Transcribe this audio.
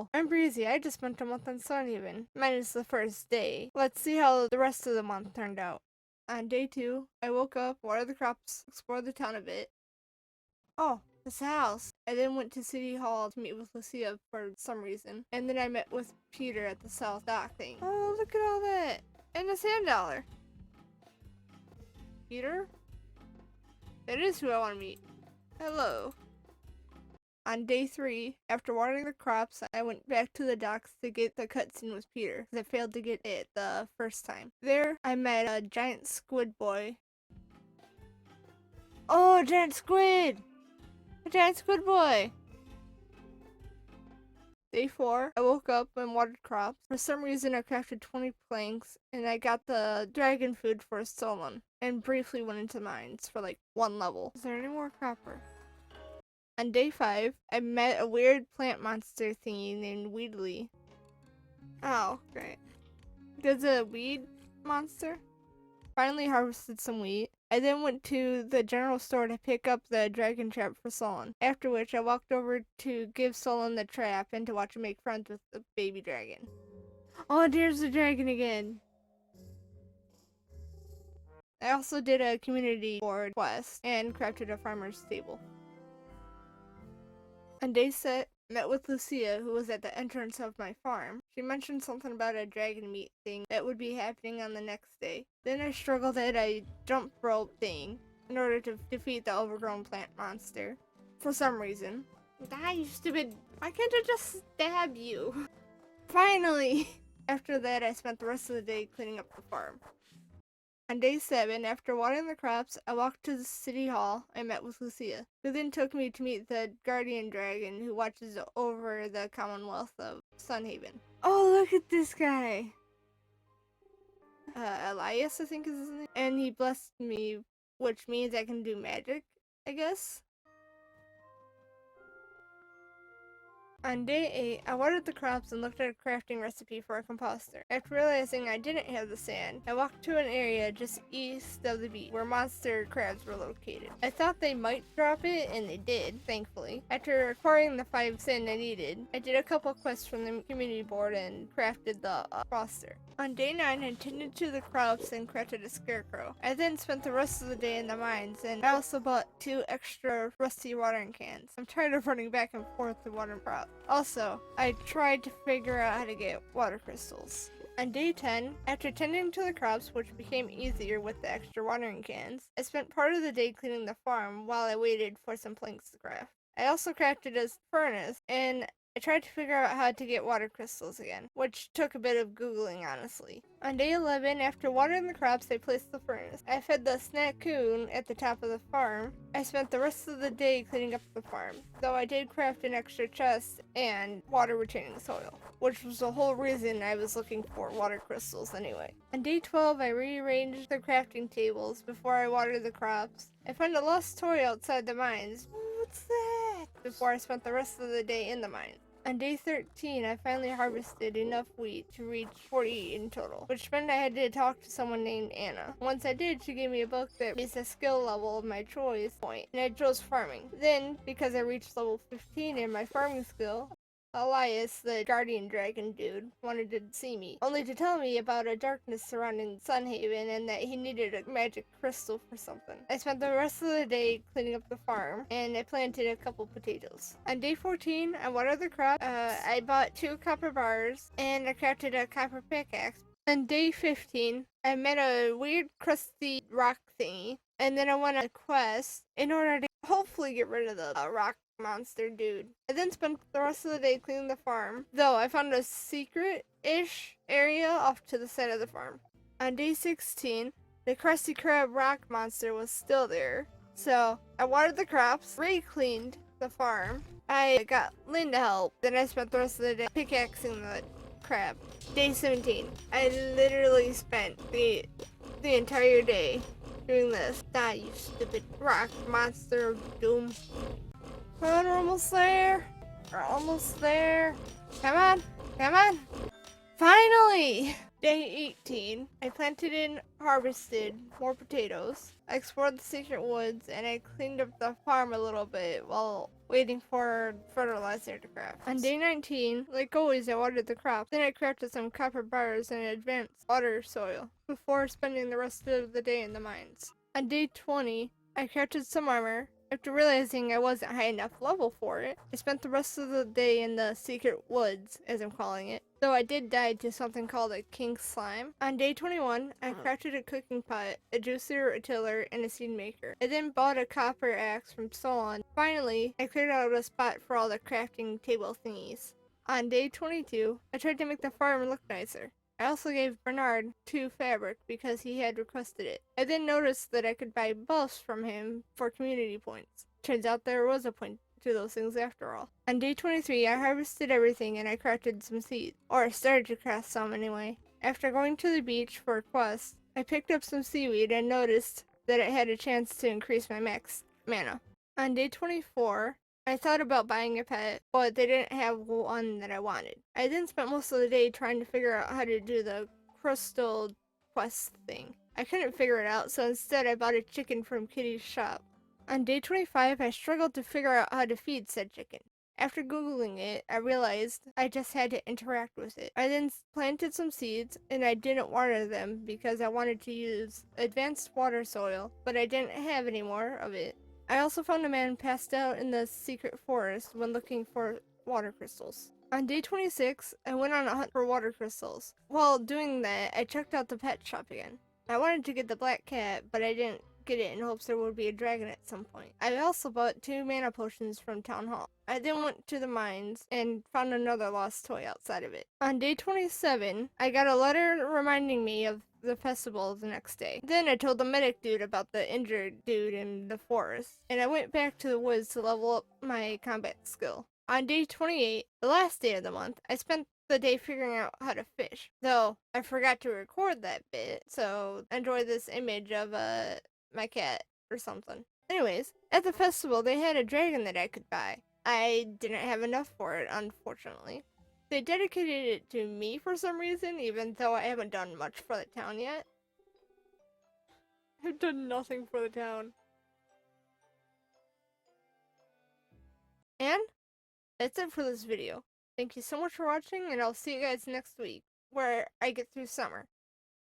Hello, I'm Breezy. I just spent a month on Sunhaven, minus the first day. Let's see how the rest of the month turned out. On day 2, I woke up, watered the crops, explored the town a bit. Oh, this house. I then went to City Hall to meet with Lucia for some reason. And then I met with Peter at the South Dock thing. Oh, look at all that. And a sand dollar. Peter? That is who I want to meet. Hello. On day 3, after watering the crops, I went back to the docks to get the cutscene with Peter, because I failed to get it the first time. There, I met a giant squid boy. Oh, a giant squid! A giant squid boy! Day 4, I woke up and watered crops. For some reason, I crafted 20 planks, and I got the dragon food for Solon, and briefly went into mines for like 1 level. Is there any more copper? On day 5, I met a weird plant monster thingy named Weedly. Oh, great. There's a weed monster. Finally harvested some wheat. I then went to the general store to pick up the dragon trap for Solon, after which I walked over to give Solon the trap and to watch him make friends with the baby dragon. Oh, there's the dragon again. I also did a community board quest and crafted a farmer's stable. On day 6, met with Lucia, who was at the entrance of my farm. She mentioned something about a dragon meat thing that would be happening on the next day. Then I struggled at a jump rope thing in order to defeat the overgrown plant monster. For some reason. Die, you stupid. Why can't I just stab you? Finally! After that, I spent the rest of the day cleaning up the farm. On day 7, after watering the crops, I walked to the city hall and met with Lucia, who then took me to meet the guardian dragon who watches over the Commonwealth of Sunhaven. Oh, look at this guy! Elias, I think is his name. And he blessed me, which means I can do magic, I guess? On day 8, I watered the crops and looked at a crafting recipe for a composter. After realizing I didn't have the sand, I walked to an area just east of the beach where monster crabs were located. I thought they might drop it, and they did, thankfully. After acquiring the 5 sand I needed, I did a couple quests from the community board and crafted the composter. On day 9, I tended to the crops and crafted a scarecrow. I then spent the rest of the day in the mines, and I also bought 2 extra rusty watering cans. I'm tired of running back and forth to water crops. Also, I tried to figure out how to get water crystals. On day 10, after tending to the crops, which became easier with the extra watering cans, I spent part of the day cleaning the farm while I waited for some planks to craft. I also crafted a furnace, and I tried to figure out how to get water crystals again, which took a bit of googling, honestly. On day 11, after watering the crops, I placed the furnace. I fed the snackoon at the top of the farm. I spent the rest of the day cleaning up the farm, though I did craft an extra chest and water retaining soil, which was the whole reason I was looking for water crystals anyway. On day 12, I rearranged the crafting tables before I watered the crops. I found a lost toy outside the mines. What's that? Before I spent the rest of the day in the mines. On day 13, I finally harvested enough wheat to reach 40 in total, which meant I had to talk to someone named Anna. Once I did, she gave me a book that is a skill level of my choice point, and I chose farming. Then, because I reached level 15 in my farming skill, Elias, the guardian dragon dude, wanted to see me, only to tell me about a darkness surrounding Sunhaven and that he needed a magic crystal for something. I spent the rest of the day cleaning up the farm, and I planted a couple potatoes. On day 14, I watered the crop, I bought 2 copper bars, and I crafted a copper pickaxe. On day 15, I met a weird crusty rock thingy, and then I went on a quest in order to hopefully get rid of the rock monster dude. I then spent the rest of the day cleaning the farm, though I found a secret-ish area off to the side of the farm. On day 16, the Krusty Krab rock monster was still there, so I watered the crops, re-cleaned the farm, I got Lynn to help, then I spent the rest of the day pickaxing the crab. Day 17, I literally spent the entire day doing this. Die, you stupid rock monster of doom. Come on, we're almost there. We're almost there. Come on. Come on. Finally! Day 18, I planted and harvested more potatoes. I explored the secret woods and I cleaned up the farm a little bit while waiting for fertilizer to craft. On day 19, like always, I watered the crops. Then I crafted some copper bars and advanced water soil before spending the rest of the day in the mines. On day 20, I crafted some armor. After realizing I wasn't high enough level for it, I spent the rest of the day in the secret woods, as I'm calling it, though I did die to something called a king slime. On day 21, I crafted a cooking pot, a juicer, a tiller, and a seed maker. I then bought a copper axe from Solon. Finally, I cleared out a spot for all the crafting table thingies. On day 22, I tried to make the farm look nicer. I also gave Bernard 2 fabric because he had requested it. I then noticed that I could buy buffs from him for community points. Turns out there was a point to those things after all. On day 23, I harvested everything and I crafted some seeds. Or I started to craft some anyway. After going to the beach for a quest, I picked up some seaweed and noticed that it had a chance to increase my max mana. On day 24, I thought about buying a pet, but they didn't have one that I wanted. I then spent most of the day trying to figure out how to do the crystal quest thing. I couldn't figure it out, so instead I bought a chicken from Kitty's shop. On day 25, I struggled to figure out how to feed said chicken. After googling it, I realized I just had to interact with it. I then planted some seeds, and I didn't water them because I wanted to use advanced water soil, but I didn't have any more of it. I also found a man passed out in the secret forest when looking for water crystals. On day 26, I went on a hunt for water crystals. While doing that, I checked out the pet shop again. I wanted to get the black cat, but I didn't get it in hopes there would be a dragon at some point. I also bought 2 mana potions from Town Hall. I then went to the mines and found another lost toy outside of it. On day 27, I got a letter reminding me of the festival the next day. Then I told the medic dude about the injured dude in the forest, and I went back to the woods to level up my combat skill. On day 28, the last day of the month, I spent the day figuring out how to fish, though I forgot to record that bit, so enjoy this image of my cat or something. Anyways, at the festival they had a dragon that I could buy. I didn't have enough for it, unfortunately. They dedicated it to me for some reason, even though I haven't done much for the town yet. I've done nothing for the town. And that's it for this video. Thank you so much for watching, and I'll see you guys next week, where I get through summer.